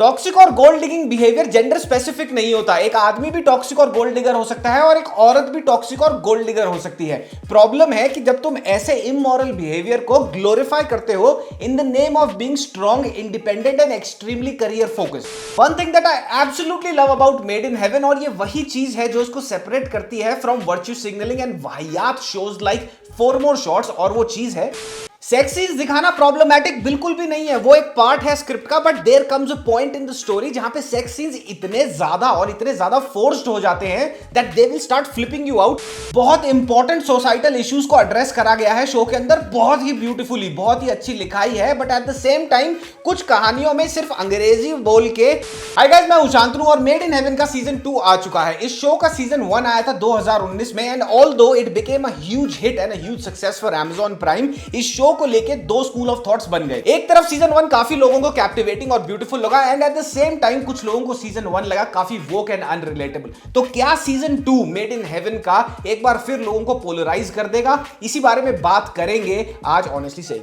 Toxic और gold digging behaviour gender specific नहीं होता। एक आदमी भी टॉक्सिक और गोल्ड डिगर हो सकता है और एक औरत भी टॉक्सिक और गोल्ड डिगर हो सकती है। प्रॉब्लम है कि जब तुम ऐसे इमोरल बिहेवियर को ग्लोरीफाई करते हो इन the name of being strong, independent and extremely career focused. One thing that I absolutely love about made in heaven, और ये वही चीज है जो उसको सेपरेट करती है फ्रॉम वर्च्यू सिग्नलिंग एंड वाहियात शोज लाइक 4 More Shots, और वो चीज है सेक्स सीन्स दिखाना। प्रॉब्लमैटिक बिल्कुल भी नहीं है, वो एक पार्ट है स्क्रिप्ट का, but there comes a point in the story जहां पे सेक्स सीन्स इतने ज्यादा फोर्स्ड हो जाते हैं that they will start flipping you out. बहुत इंपॉर्टेंट सोसाइटल इश्यूज को एड्रेस करा गया है शो के अंदर, बहुत ही ब्यूटीफुली, बहुत ही अच्छी लिखाई है, but at the same time कुछ कहानियों में सिर्फ अंग्रेजी बोल के। हाय गाइस, मैं उशांतनु और मेड इन हेवन का सीजन 2 आ चुका है। इस शो का सीजन 1 आया था 2019 में, and although it became a huge hit and a huge success for Amazon prime, इस शो को लेके 2 स्कूल ऑफ थॉट्स बन गए। एक तरफ सीजन 1 काफी लोगों को कैप्टिवेटिंग और ब्यूटीफुल लगा, and eight the same time कुछ लोगों को सीजन 1 लगा काफी वोक एंड अनरिलेटेबल। तो क्या सीजन 2 मेड इन हेवन का एक बार फिर लोगों को पोलराइज कर देगा? इसी बारे में बात करेंगे आज ऑनेस्टली से।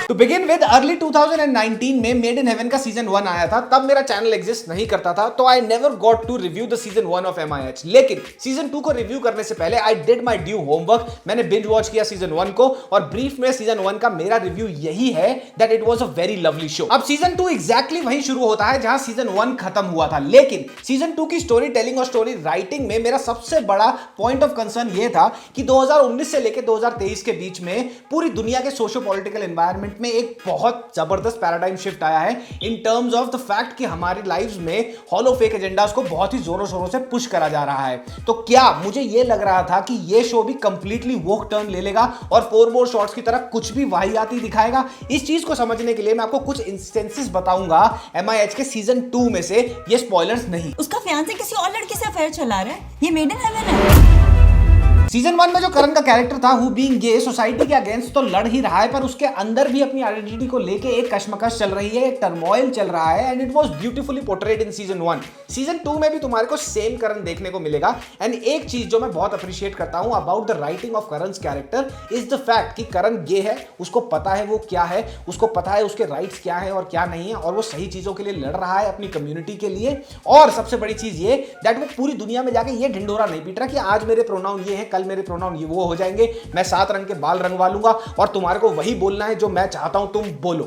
To begin with, अर्ली 2019 में मेड इन हेवन का सीजन 1 आया था। तब मेरा चैनल एग्जिस्ट नहीं करता था, तो I never got to review the season 1 of MIH। लेकिन सीजन 2 को रिव्यू करने से पहले I did my due homework. मैंने बिंज वॉच किया सीजन 1 को, और ब्रीफ में सीजन 1 का मेरा रिव्यू यही है that it was a very lovely show. अब सीजन 2 एग्जैक्टली वहीं शुरू होता है जहां सीजन 1 खत्म हुआ था, लेकिन सीजन 2 की स्टोरी टेलिंग और स्टोरी राइटिंग में मेरा सबसे बड़ा पॉइंट ऑफ कंसर्न यह था कि 2019 से लेकर 2023 के बीच में पूरी दुनिया के सोशो पॉलिटिकल एनवायरनमेंट में एक बहुत जबरदस्त पैराडाइम शिफ्ट आया है in terms of the fact कि हमारी लाइव्स में हॉलो फेक एजेंडास को बहुत ही जोरों शोरों से पुश करा जा रहा है। तो क्या मुझे यह लग रहा था कि यह शो भी कंप्लीटली वोक टर्न ले लेगा और 4 More Shots की तरह कुछ भी वाहियाती दिखाएगा? इस चीज को समझने के लिए मैं आपको कुछ इंस्टेंसेस बताऊंगा MIH के सीजन 2 में से, ये स्पॉयलर्स नहीं। उसका फियांसे किसी और लड़के से अफेयर चला रहा है, ये मेड इन हेवन है। सीजन 1 में जो करण का कैरेक्टर था हु बीइंग गे, सोसाइटी के अगेंस्ट तो लड़ ही रहा है, पर उसके अंदर भी अपनी आइडेंटिटी को लेके एक कशमकश चल रही है, एक टर्मोइल चल रहा है, and it was beautifully portrayed in season 1। Season 2 में भी तुम्हारे को सेम करण देखने को मिलेगा। एंड एक चीज जो मैं बहुत अप्रिशिएट करता हूं about the writing of Karan's character is the fact कि करण गे है, उसको पता है वो क्या है, उसको पता है उसके राइट्स क्या है और क्या नहीं है, और वो सही चीजों के लिए लड़ रहा है अपनी कम्युनिटी के लिए। और सबसे बड़ी चीज ये दैट वो पूरी दुनिया में जाके ये ढिंडोरा नहीं पीट रहा कि आज मेरे प्रोनाउन ये है, कल मेरे प्रोनाउन ये वो हो जाएंगे, मैं 7 रंग के बाल रंगवा लूंगा और तुम्हारे को वही बोलना है जो मैं चाहता हूं तुम बोलो।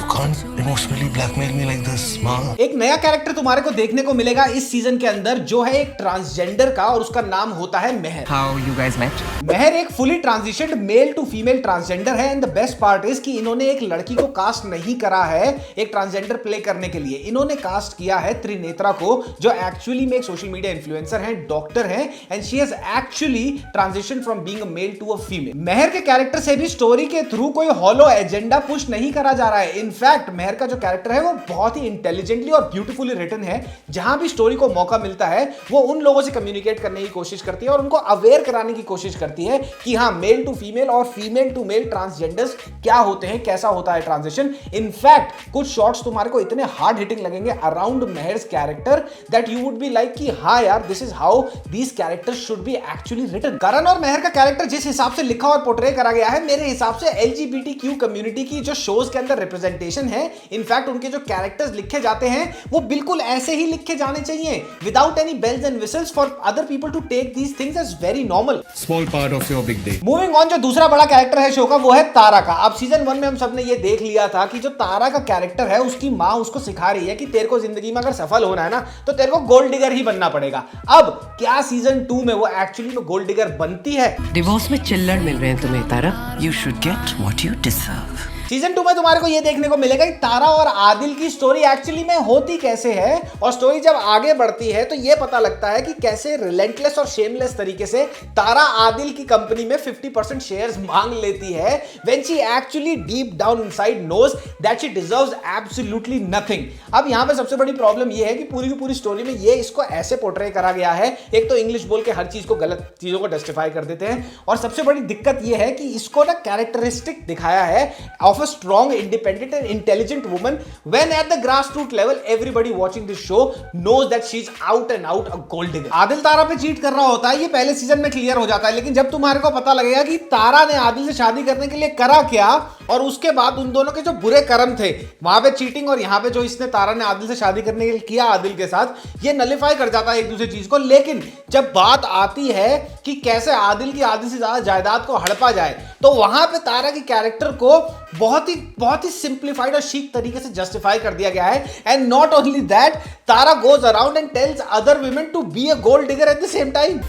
एक नया कैरेक्टर तुम्हारे को देखने को मिलेगा इस सीजन के अंदर, जो है एक ट्रांसजेंडर का, और उसका नाम होता है मेहर। How you guys met? Mehar एक fully transitioned male to female transgender है, and the best part is कि इन्होंने एक लड़की को कास्ट नहीं करा है एक ट्रांसजेंडर प्ले करने के लिए। इन्होंने कास्ट किया है त्रिनेत्रा को, जो एक्चुअली में एक सोशल मीडिया इन्फ्लुएंसर है, डॉक्टर है, and she has actually transition from being a male to a female. Mehar के कैरेक्टर से भी स्टोरी के थ्रू कोई हॉलो एजेंडा पुश नहीं करा जा रहा है। इनफैक्ट मेहर का जो कैरेक्टर है वो बहुत ही इंटेलिजेंटली और ब्यूटीफुली रिटन है। जहां भी स्टोरी को मौका मिलता है वो उन लोगों से कम्युनिकेट करने की कोशिश करती है और उनको अवेयर कराने की कोशिश करती है कि हाँ, मेल टू फीमेल और फीमेल टू मेल ट्रांसजेंडर्स क्या होते हैं, कैसा होता है ट्रांजिशन। इनफैक्ट कुछ शॉट्स तुम्हारे को इतने हार्ड हिटिंग लगेंगे around Mehar's character that you would be like कि हाँ यार, this is how these characters should be actually written. Karan और मेहर का कैरेक्टर जिस हिसाब से लिखा और पोर्ट्रे करा गया है, मेरे हिसाब से LGBTQ कम्युनिटी की जो शोज के अंदर रिप्रेजेंटेशन है, इनफैक्ट उनके जो कैरेक्टर्स लिखे जाते हैं वो बिल्कुल ऐसे ही लिखे जाने चाहिए, without any bells and whistles, for other people to take these things as very normal. Small part of your big day. Moving on, जो दूसरा बड़ा कैरेक्टर है शो का वो है तारा का। अब सीजन 1 में हम सबने ये देख लिया था कि जो तारा का कैरेक्टर है उसकी माँ उसको सिखा रही है कि तेरे को जिंदगी में अगर सफल होना है ना तो तेरे को गोल्ड डिगर ही बनना पड़ेगा। अब क्या सीजन 2 में वो एक्चुअली में गोल्ड डिगर बनती है? डिवोर्स में चिल्लड़ मिल रहे हैं तुम्हें Tara, you should get what you deserve. Season 2 में तुम्हारे को ये देखने को मिलेगा कि तारा और आदिल की स्टोरी एक्चुअली में होती कैसे है, और स्टोरी जब आगे बढ़ती है तो ये पता लगता है कि कैसे रिलेंटलेस और शेमलेस तरीके से तारा आदिल की कंपनी में 50% शेयर्स मांग लेती है, when she actually deep down inside knows that she deserves absolutely nothing. अब यहां पे सबसे बड़ी प्रॉब्लम ये है कि पूरी की पूरी स्टोरी में ये इसको ऐसे पोर्ट्रे करा गया है, एक तो इंग्लिश बोल के हर चीज को, गलत चीजों को जस्टिफाई कर देते हैं, और सबसे बड़ी दिक्कत ये है कि इसको ना कैरेक्टरिस्टिक दिखाया है of a strong, independent and intelligent woman when at the grassroots level everybody watching this show knows that she's out and out a gold digger. Adil Tara पे चीट कर रहा होता है, ये पहले सीजन में क्लियर हो जाता है, लेकिन जब तुम्हारे को पता लगेगा कि तारा ने आदिल से शादी करने के लिए करा क्या और उसके बाद उन दोनों के जो बुरे कर्म थे, वहां पे चीटिंग और यहाँ पे जो इसने तारा ने आदिल से शादी करने के लिए किया आदिल के साथ, ये नलिफाई कर जाता है एक दूसरे चीज को। लेकिन जब बात आती है कि कैसे आदिल की आधी से ज्यादा जायदाद को हड़पा जाए, तो वहां पे तारा की कैरेक्टर को बहुत ही सिंप्लीफाइड और शीक तरीके से जस्टिफाई कर दिया गया है। And not only that, Tara goes around and tells other women to be a gold digger at the same time.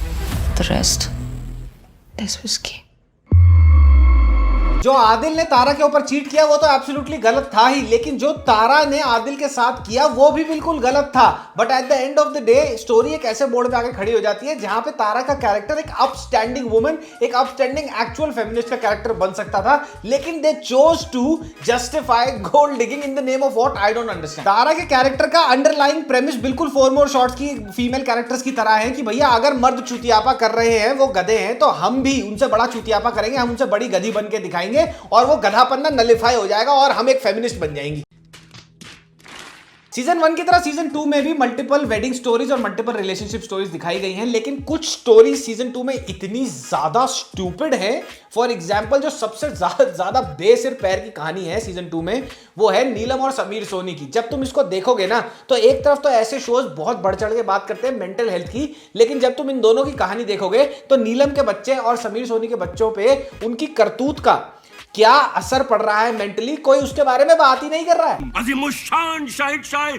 The rest is whiskey. जो आदिल ने तारा के ऊपर चीट किया वो तो एब्सोल्युटली गलत था ही, लेकिन जो तारा ने आदिल के साथ किया वो भी बिल्कुल गलत था। But at the end of the day story एक ऐसे बोर्ड पे आके खड़ी हो जाती है जहां पे तारा का कैरेक्टर एक अपस्टैंडिंग वुमन, एक अपस्टैंडिंग एक्चुअल फेमिनिस्ट का कैरेक्टर बन सकता था, लेकिन they chose to justify gold digging in the name of what I don't understand. Tara के कैरेक्टर का अंडरलाइंग प्रेमिस बिल्कुल 4 मोर शॉट्स की फीमेल कैरेक्टर्स की तरह है कि भैया अगर मर्द चुतियापा कर रहे हैं, वो गधे हैं, तो हम भी उनसे बड़ा चुतियापा करेंगे, हम उनसे बड़ी गधी बन के दिखाएंगे और वो गधापन्ना नलिफाई हो जाएगा और हम एक फेमिनिस्ट बन जाएंगी। सीजन 1 की तरह सीजन 2 में भी मल्टीपल वेडिंग स्टोरीज और मल्टीपल रिलेशनशिप स्टोरीज दिखाई गई हैं, लेकिन कुछ स्टोरीज सीजन 2 में इतनी ज्यादा स्टूपिड है। फॉर एग्जांपल जो सबसे ज्यादा बेसिर पैर की कहानी है सीजन 2 में, वो है नीलम और समीर सोनी की। जब तुम इसको देखोगे ना, तो एक तरफ तो ऐसे शोज बहुत बढ़ चढ़ के बात करते हैं मेंटल हेल्थ की, लेकिन जब तुम इन दोनों की कहानी देखोगे तो नीलम के बच्चे और समीर सोनी के बच्चों पे उनकी करतूत का क्या असर पड़ रहा है मेंटली, कोई उसके बारे में बात ही नहीं कर रहा है।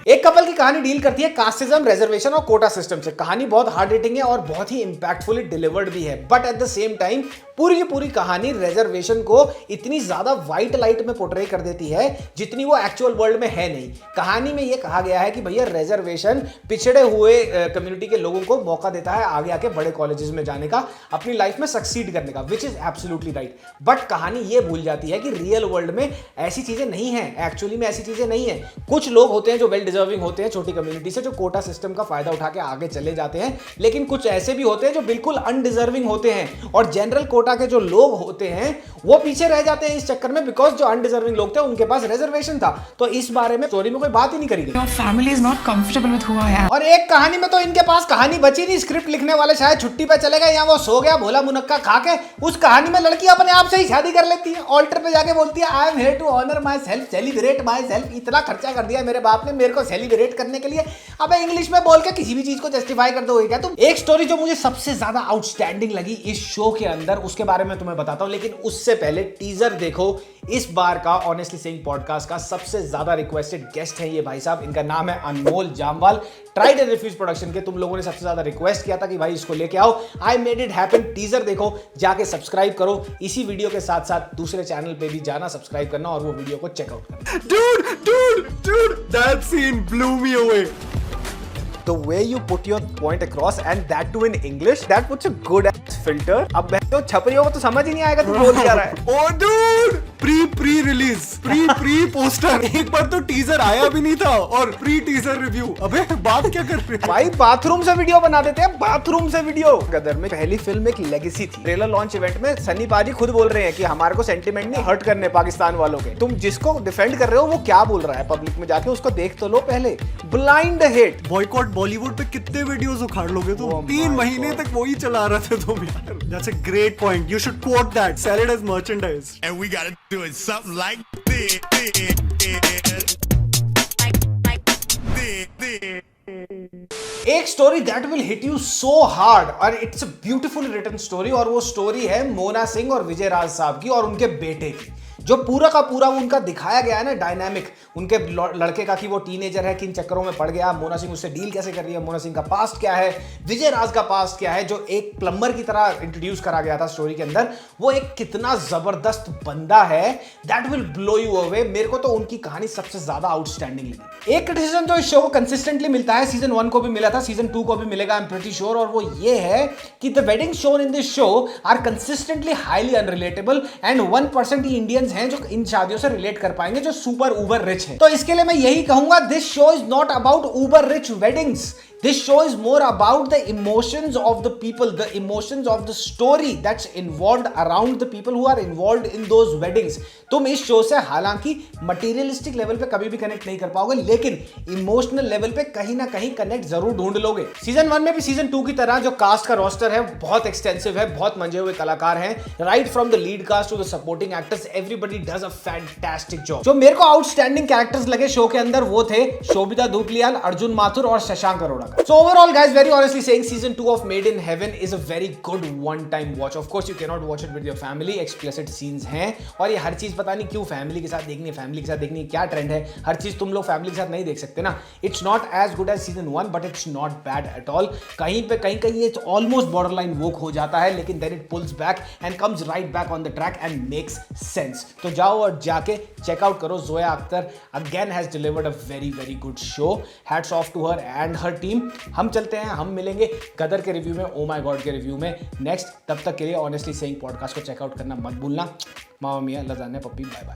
एक कपल की कहानी डील करती है कास्टिज्म, रिजर्वेशन और कोटा सिस्टम से। कहानी बहुत हार्ड हिटिंग है और बहुत ही इंपैक्टफुली डिलीवर्ड भी है, but at the same time पूरी की पूरी कहानी रिजर्वेशन को इतनी ज्यादा व्हाइट लाइट में पोर्ट्रे कर देती है जितनी वो एक्चुअल वर्ल्ड में है नहीं। कहानी में ये कहा गया है कि भैया रिजर्वेशन पिछड़े हुए कम्युनिटी के लोगों को मौका देता है आगे आके बड़े कॉलेजेस में जाने का, अपनी लाइफ में सक्सीड करने का, which is absolutely right. But कहानी ये भूल जाती है कि रियल वर्ल्ड में ऐसी चीजें नहीं है, एक्चुअली में ऐसी चीजें नहीं है। कुछ लोग होते हैं जो वेल डिजर्विंग होते हैं छोटी कम्युनिटी से, जो कोटा सिस्टम का फायदा उठा के आगे चले जाते हैं, लेकिन कुछ ऐसे भी होते हैं जो बिल्कुल अनडिजर्विंग होते हैं और जनरल कोटा के जो लोग होते हैं वो पीछे रह जाते हैं इस चक्कर में, बिकॉज जो अनडिजर्विंग लोग थे उनके पास रिजर्वेशन था। तो इस बारे में स्टोरी में कोई बात ही नहीं करी गई। Your family is not comfortable with who I am. और एक कहानी में तो इनके पास कहानी बची नहीं, स्क्रिप्ट लिखने वाले शायद छुट्टी पे चले गए या वो सो गया भोला मुनक्का खा के। उस कहानी में लड़की अपने आप से ही शादी कर लेती है, ऑल्टर पे जाके बोलती है I am here to honour my self, celebrate my self. इतना खर्चा कर दिया मेरे बाप ने मेरे को सेलिब्रेट करने के लिए। अब इंग्लिश में बोल के किसी भी चीज को जस्टिफाई कर दोगे क्या तुम? एक स्टोरी जो मुझे सबसे ज्यादा आउटस्टैंडिंग लगी इस शो के अंदर, उसके बारे में तुम्हें बताता हूं, लेकिन उससे पहले टीजर देखो। इस बार का ऑनेस्टली सेइंग पॉडकास्ट का सबसे ज्यादा रिक्वेस्टेड गेस्ट है ये भाई साहब, इनका नाम है Anmol Jamwal, tried and refuse production के। तुम लोगों ने सबसे ज्यादा रिक्वेस्ट किया था कि भाई इसको लेके आओ, I made it happen. Teaser देखो, जाके सब्सक्राइब करो, इसी वीडियो के साथ साथ दूसरे चैनल पे भी जाना, सब्सक्राइब करना और वो वीडियो को चेकआउट करना। Dude, that scene blew me away. The way you put your point across and that too in English, that puts a good ass filter. अब तो छपरियों को तो समझ ही नहीं आएगा तू बोल क्या रहा है। Oh dude, pre release, pre poster, एक बार तो टीजर आया भी नहीं था और प्री टीजर रिव्यू। अबे बात क्या कर रहे हैं भाई? बाथरूम से वीडियो बना देते हैं, बाथरूम से वीडियो। गदर में पहली फिल्म एक लेगेसी थी। ट्रेलर लॉन्च इवेंट में सनी पाजी खुद बोल रहे हैं कि हमारे को सेंटिमेंट नहीं हर्ट करने पाकिस्तान वालों के। तुम जिसको डिफेंड कर रहे हो वो क्या बोल रहा है पब्लिक में, जाके उसको देख तो लो पहले। Blind hit. बॉयकॉट बॉलीवुड पे कितने वीडियोस उखाड़ लोगे तुम? 3 महीने तक वही चला रहे थे तुम यार। That's a great point. You should quote that. Sell it as merchandise. And we gotta do it something like this. एक story that will hit you so hard और it's a beautiful written story, और वो story है मोना सिंह और विजय राज साहब की और उनके बेटे की। जो पूरा का पूरा उनका दिखाया गया है ना डायनामिक, उनके लड़के का कि वो टीनेजर है, किन चक्करों में पड़ गया, मोना सिंह उससे डील कैसे कर रही है, मोना सिंह का पास्ट क्या है, विजय राज का पास्ट क्या है, जो एक प्लम्बर की तरह इंट्रोड्यूस करा गया था स्टोरी के अंदर, वो एक कितना जबरदस्त बंदा है, that will blow you away. मेरे को तो उनकी कहानी सबसे ज्यादा आउटस्टैंडिंग लगी। एक क्रिटिसिज्म जो इस शो को कंसिस्टेंटली मिलता है, सीजन 1 को भी मिला था, सीजन 2 को भी मिलेगा आई एम प्रीटी श्योर, और वो ये है कि the wedding shown in this show are consistently highly unrelatable and 1% ही इंडियंस हैं जो इन शादियों से रिलेट कर पाएंगे जो सुपर उबर रिच है। तो इसके लिए मैं यही कहूंगा, this show is not about Uber rich weddings, This show is more about the emotions of the people, the emotions of the story that's involved around the people who are involved in those weddings. तुम इस show से हालांकि materialistic level पे कभी भी connect नहीं कर पाओगे, लेकिन इमोशनल लेवल पे कहीं ना कहीं कनेक्ट जरूर ढूंढ लोगे। सीजन 1 में भी सीजन 2 की तरह जो कास्ट का रोस्टर है बहुत एक्सटेंसिव है, बहुत मंजे हुए कलाकार हैं, right from the lead cast to the supporting actors, everybody does a fantastic job. जो मेरे को आउटस्टैंडिंग कैरेक्टर्स लगे शो के अंदर वो थे शोभिता धूपलियाल, अर्जुन माथुर और Shashank Arora. So overall guys, very honestly saying season 2 of Made in Heaven is a very good one time watch. Of course you cannot watch it with your family, explicit scenes हैं और ये हर चीज पता नहीं क्यों फैमिली के साथ देखनी है, फैमिली के साथ देखनी है, क्या ट्रेंड है, हर चीज तुम लोग फैमिली के साथ नहीं देख सकते ना। It's not as good as season 1 but it's not bad at all. कहीं पे कहीं ये almost borderline woke हो जाता है, लेकिन then it pulls back and comes right back on the track and makes sense. तो जाओ और जाके check out करो। Zoya Akhtar again has delivered a very very good show. Hats off to her and her team. हम चलते हैं, हम मिलेंगे गदर के रिव्यू में, ओ माय गॉड के रिव्यू में नेक्स्ट। तब तक के लिए ऑनेस्टली सेइंग पॉडकास्ट को चेकआउट करना मत भूलना। मामा मियां, लजाने पप्पी, बाय बाय।